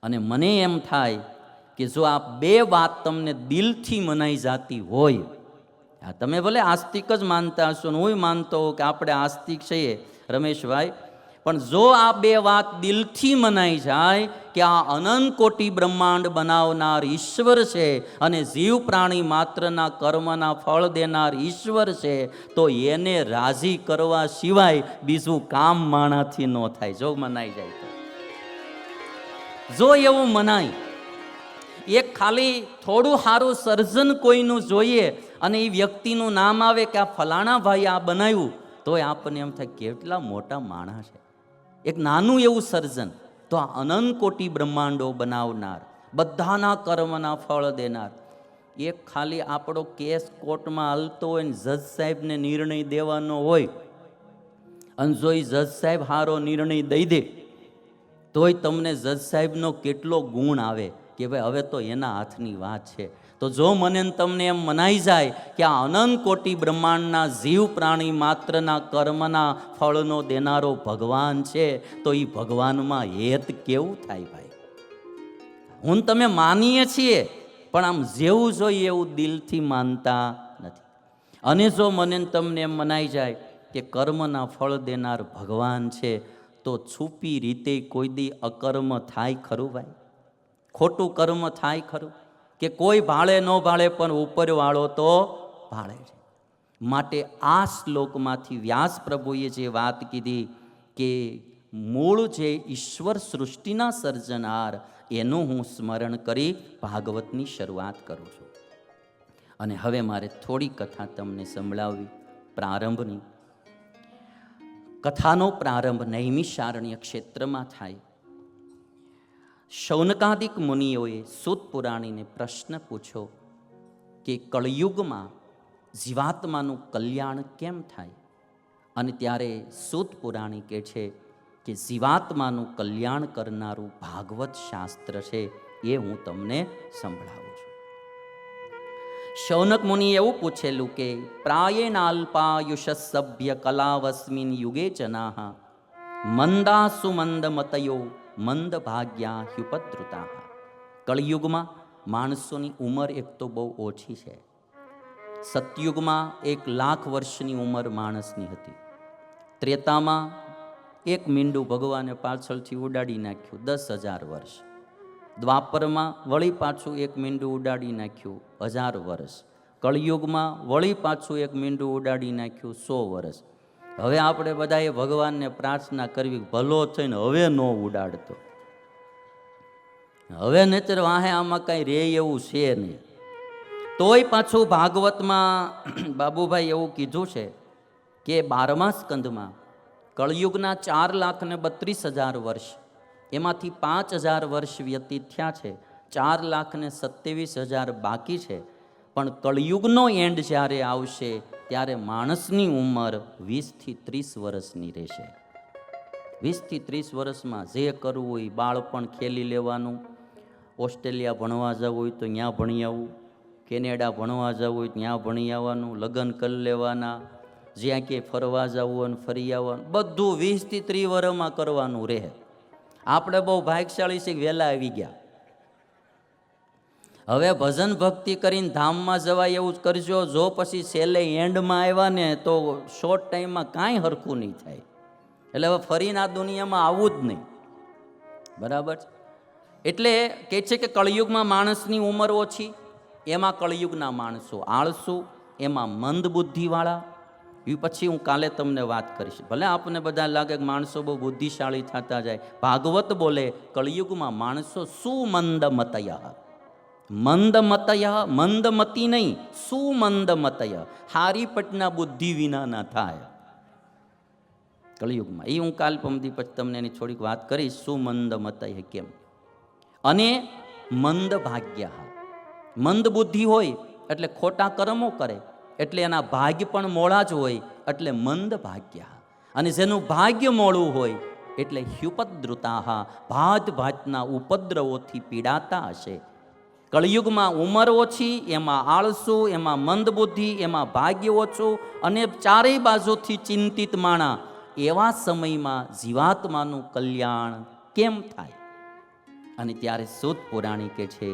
અને મને એમ થાય કે જો આ બે વાત તમને દિલથી મનાઈ જતી હોય, હા તમે ભલે આસ્તિક જ માનતા હશો ને હું માનતો હોઉં કે આપણે આસ્તિક છીએ રમેશભાઈ, પણ જો આ બે વાત દિલથી મનાઈ જાય કે આ અનંત કોટી બ્રહ્માંડ બનાવનાર ઈશ્વર છે અને જીવ પ્રાણી માત્રના કર્મના ફળ દેનાર ઈશ્વર છે, તો એને રાજી કરવા સિવાય બીજું કામ માણાથી ન થાય. જો મનાઈ જાય તો, જો એવું મનાય, એક ખાલી થોડું સારું સર્જન કોઈનું જોઈએ અને એ વ્યક્તિનું નામ આવે કે આ ફલાણા ભાઈ આ બનાવ્યું, તો આપણને એમ થાય કેટલા મોટા માણસ છે. એક નાનું એવું સર્જન, તો આ અનંત કોટી બ્રહ્માંડો બનાવનાર, બધાના કર્મના ફળ દેનાર, એક ખાલી આપણો કેસ કોર્ટમાં હાલતો હોય ને જજ સાહેબને નિર્ણય દેવાનો હોય, અને જો એ જજ સાહેબ સારો નિર્ણય દઈ દે તોય તમને જજ સાહેબનો કેટલો ગુણ આવે કે ભાઈ હવે તો એના હાથની વાત છે. તો જો મને તમને એમ મનાઈ જાય કે આ અનંત કોટી બ્રહ્માંડના જીવ પ્રાણી માત્રના કર્મના ફળનો દેનારો ભગવાન છે, તો એ ભગવાનમાં હેત કેવું થાય ભાઈ. હું તમે માનીએ છીએ પણ આમ જેવું જોઈએ એવું દિલથી માનતા નથી. અને જો મને તમને એમ મનાઈ જાય કે કર્મના ફળ દેનાર ભગવાન છે, તો છુપી રીતે કોઈ દી અકર્મ થાય ખરું ભાઈ? ખોટું કર્મ થાય ખરું? કે કોઈ ભાળે ન ભાળે પણ ઉપરવાળો તો ભાળે છે. માટે આ શ્લોકમાંથી વ્યાસ પ્રભુએ જે વાત કીધી કે મૂળ જે ઈશ્વર સૃષ્ટિના સર્જનાર, એનું હું સ્મરણ કરી ભાગવતની શરૂઆત કરું છું. અને હવે મારે થોડી કથા તમને સંભળાવવી પ્રારંભની. કથાનો પ્રારંભ નૈમિષારણ્ય ક્ષેત્રમાં થાય. શૌનકાદિક મુનિઓએ સૂત પુરાણીને પ્રશ્ન પૂછ્યો કે કળયુગમાં જીવાત્માનું કલ્યાણ કેમ થાય? અને ત્યારે સૂત પુરાણી કહે છે કે જીવાત્માનું કલ્યાણ કરનારું ભાગવત શાસ્ત્ર છે, એ હું તમને સંભળાવું છું. શૌનક મુનિએ એવું પૂછેલું કે પ્રાયેણાલ્પાયુષસભ્ય કલાવસ્મિન યુગે જનાઃ મંદાસુ મંદમતયો મંદ ભાગ્યા હ્યુપદ્રુતા. કળિયુગમાં માણસોની ઉંમર એક તો બહુ ઓછી છે. સતયુગમાં 1,00,000 વર્ષની ઉંમર માણસની હતી. ત્રેતામાં એક મીંડું ભગવાને પાછળથી ઉડાડી નાખ્યું 10,000 વર્ષ. દ્વાપરમાં વળી પાછું એક મીંડું ઉડાડી નાખ્યું 1000 વર્ષ. કળિયુગમાં વળી પાછું એક મીંડું ઉડાડી નાખ્યું 100 વર્ષ. હવે આપણે બધાએ ભગવાનને પ્રાર્થના કરવી, ભલો થઈને હવે ન ઉડાડતો, હવે નહીતર વાહે આમાં કાંઈ રે એવું છે નહીં. તોય પાછું ભાગવતમાં બાબુભાઈ એવું કીધું છે કે 12મા સ્કંદમાં કળિયુગના 4,32,000 વર્ષ, એમાંથી 5,000 વર્ષ વ્યતીત થયા છે, 4,27,000 બાકી છે. પણ કળિયુગનો એન્ડ જ્યારે આવશે ત્યારે માણસની ઉંમર 20 થી 30 વર્ષની રહેશે. 20 થી 30 વર્ષમાં જે કરવું હોય, બાળપણ ખેલી લેવાનું, ઓસ્ટ્રેલિયા ભણવા જવું હોય તો ત્યાં ભણી આવવું, કેનેડા ભણવા જવું હોય ત્યાં ભણી આવવાનું, લગ્ન કરી લેવાના, જ્યાં ક્યાંય ફરવા જવું હોય ફરી આવવાનું, બધું 20 થી 30 વર્ષમાં કરવાનું રહે. આપણે બહુ ભાગ્યશાળી છે, વહેલા આવી ગયા. હવે ભજન ભક્તિ કરીને ધામમાં જવાય એવું જ કરજો. જો પછી છેલ્લે એન્ડમાં આવ્યા ને તો શોર્ટ ટાઈમમાં કાંઈ હરખું નહીં થાય. એટલે હવે ફરીને આ દુનિયામાં આવવું જ નહીં. બરાબર? એટલે કહે છે કે કળિયુગમાં માણસની ઉંમર ઓછી, એમાં કળિયુગના માણસો આળસુ, એમાં મંદ બુદ્ધિવાળા. એ પછી હું કાલે તમને વાત કરીશ. ભલે આપણને બધા લાગે કે માણસો બહુ બુદ્ધિશાળી થતા જાય, ભાગવત બોલે કળિયુગમાં માણસો સુમંદમતય, મંદમતય, મંદમતી નહીં, સુમંદમતય, હારી પટના બુદ્ધિ વિના ના થાય કળિયુગમાં. એ હું કાલ પમદી પછી તમને એની થોડીક વાત કરીશ, સુમંદમતય કેમ. અને મંદ ભાગ્ય, મંદ બુદ્ધિ હોય એટલે ખોટા કર્મો કરે, એટલે એના ભાગ્ય પણ મોડા જ હોય, એટલે મંદ ભાગ્ય. અને જેનું ભાગ્ય મોડું હોય એટલે હ્યુપદ્રુતા, ભાત ભાતના ઉપદ્રવોથી પીડાતા હશે. કળિયુગમાં ઉંમર ઓછી, એમાં આળસુ, એમાં મંદ બુદ્ધિ, એમાં ભાગ્ય ઓછું અને ચારેય બાજુથી ચિંતિત માણા. એવા સમયમાં જીવાત્માનું કલ્યાણ કેમ થાય? અને ત્યારે સૂત પુરાણી કે છે,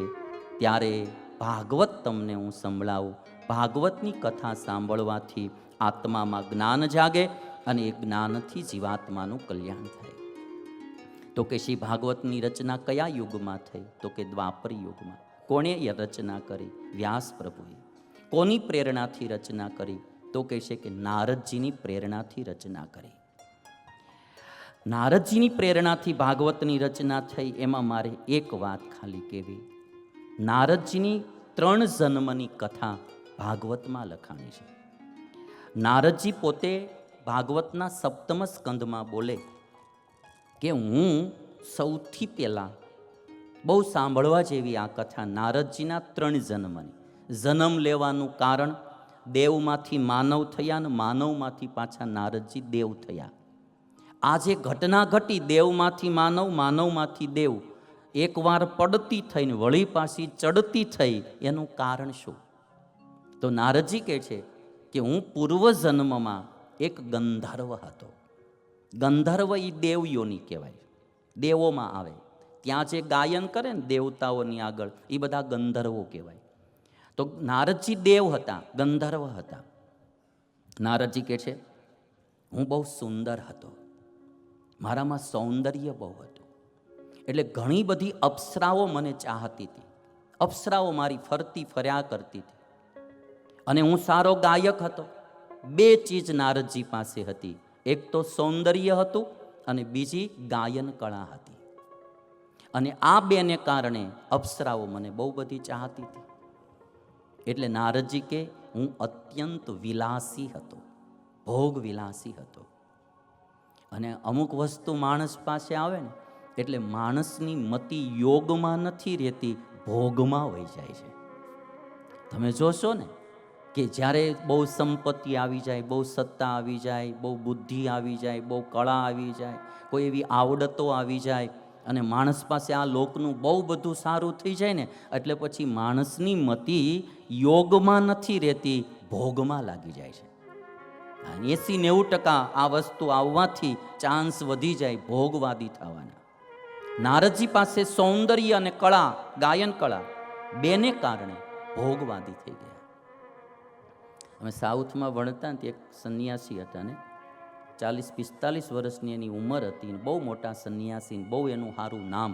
ત્યારે ભાગવત તમને હું સંભળાવું. ભાગવતની કથા સાંભળવાથી આત્મામાં જ્ઞાન જાગે અને એ જ્ઞાનથી જીવાત્માનું કલ્યાણ થાય. તો કે શ્રી ભાગવતની રચના કયા યુગમાં થઈ? તો કે દ્વાપર યુગમાં. કોણે એ રચના કરી? વ્યાસ પ્રભુએ. કોની પ્રેરણાથી રચના કરી? તો કહે છે કે નારદજીની પ્રેરણાથી રચના કરી. નારદજીની પ્રેરણાથી ભાગવતની રચના થઈ. એમાં મારે એક વાત ખાલી કહેવી. નારદજીની 3 જન્મની કથા ભાગવતમાં લખાણી છે. નારદજી પોતે ભાગવતના 7મ સ્કંદમાં બોલે કે હું સૌથી પહેલાં, બહુ સાંભળવા જેવી આ કથા નારદજીના 3 જન્મની. જન્મ લેવાનું કારણ, દેવમાંથી માનવ થયા ને માનવમાંથી પાછા નારદજી દેવ થયા. આ જે ઘટના ઘટી, દેવમાંથી માનવ, માનવમાંથી દેવ, એકવાર પડતી થઈને વળી પાછી ચડતી થઈ, એનું કારણ શું? તો નારદજી કહે છે કે હું પૂર્વ જન્મમાં એક ગંધર્વ હતો. ગંધર્વ એ દેવયોની કહેવાય, દેવોમાં આવે. ત્યાં જે ગાયન કરે ને દેવતાઓની આગળ, એ બધા ગંધર્વો કહેવાય. તો નારદજી દેવ હતા, ગંધર્વ હતા. નારદજી કહે છે હું બહુ સુંદર હતો, મારામાં સૌંદર્ય બહુ હતું. એટલે ઘણી બધી અપ્સરાઓ મને ચાહતી હતી, અપ્સરાઓ મારી ફરતી ફર્યા કરતી હતી. અને હું સારો ગાયક હતો. 2 ચીજ નારદજી પાસે હતી, એક તો સૌંદર્ય હતું અને બીજી ગાયન કળા હતી. અને આ 2ને કારણે અપ્સરાઓ મને બહુ બધી ચાહતી હતી. એટલે નારદજી કે હું અત્યંત વિલાસી હતો, ભોગ વિલાસી હતો. અને અમુક વસ્તુ માણસ પાસે આવે ને એટલે માણસની મતિ યોગમાં નથી રહેતી, ભોગમાં વહી જાય છે. તમે જોશો ને કે જ્યારે બહુ સંપત્તિ આવી જાય, બહુ સત્તા આવી જાય, બહુ બુદ્ધિ આવી જાય, બહુ કળા આવી જાય, કોઈ એવી આવડતો આવી જાય અને માણસ પાસે આ લોકનું બહુ બધું સારું થઈ જાય ને એટલે પછી માણસની મતિ યોગમાં નથી રહેતી, ભોગમાં લાગી જાય છે. 80-90% આ વસ્તુ આવવાથી ચાન્સ વધી જાય ભોગવાદી થવાના. નારદજી પાસે સૌંદર્ય અને કળા, ગાયન કળા, 2ને કારણે ભોગવાદી થઈ ગયા. અમે સાઉથમાં ભણતા ને, એક સંન્યાસી હતા ને, 40-45 વર્ષની એની ઉંમર હતી, બહુ મોટા સંન્યાસી, બહુ એનું સારું નામ.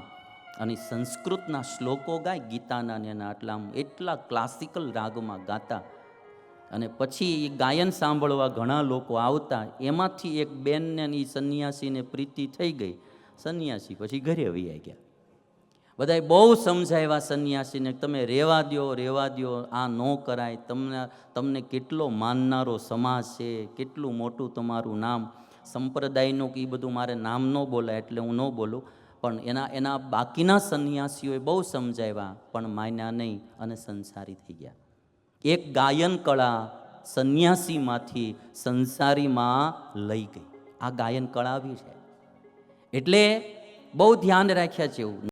અને સંસ્કૃતના શ્લોકો ગાય, ગીતાના ને એના એટલા ક્લાસિકલ રાગમાં ગાતા. અને પછી એ ગાયન સાંભળવા ઘણા લોકો આવતા. એમાંથી એક બેનને એ સંન્યાસીને પ્રીતિ થઈ ગઈ. સંન્યાસી પછી ઘરે વહી ગયા. બધાએ બહુ સમજાવ્યા સંન્યાસીને, તમે રહેવા દો, આ ન કરાય, તમને કેટલો માનનારો સમાજ છે, કેટલું મોટું તમારું નામ. સંપ્રદાયનું કે એ બધું મારે નામ ન બોલાય એટલે હું ન બોલું, પણ એના બાકીના સંન્યાસીઓએ બહુ સમજાવ્યા, પણ માન્યા નહીં અને સંસારી થઈ ગયા. એક ગાયન કળા સંન્યાસીમાંથી સંસારીમાં લઈ ગઈ. આ ગાયન કળા આવી છે. એટલે બહુ ધ્યાન રાખ્યા છે એવું.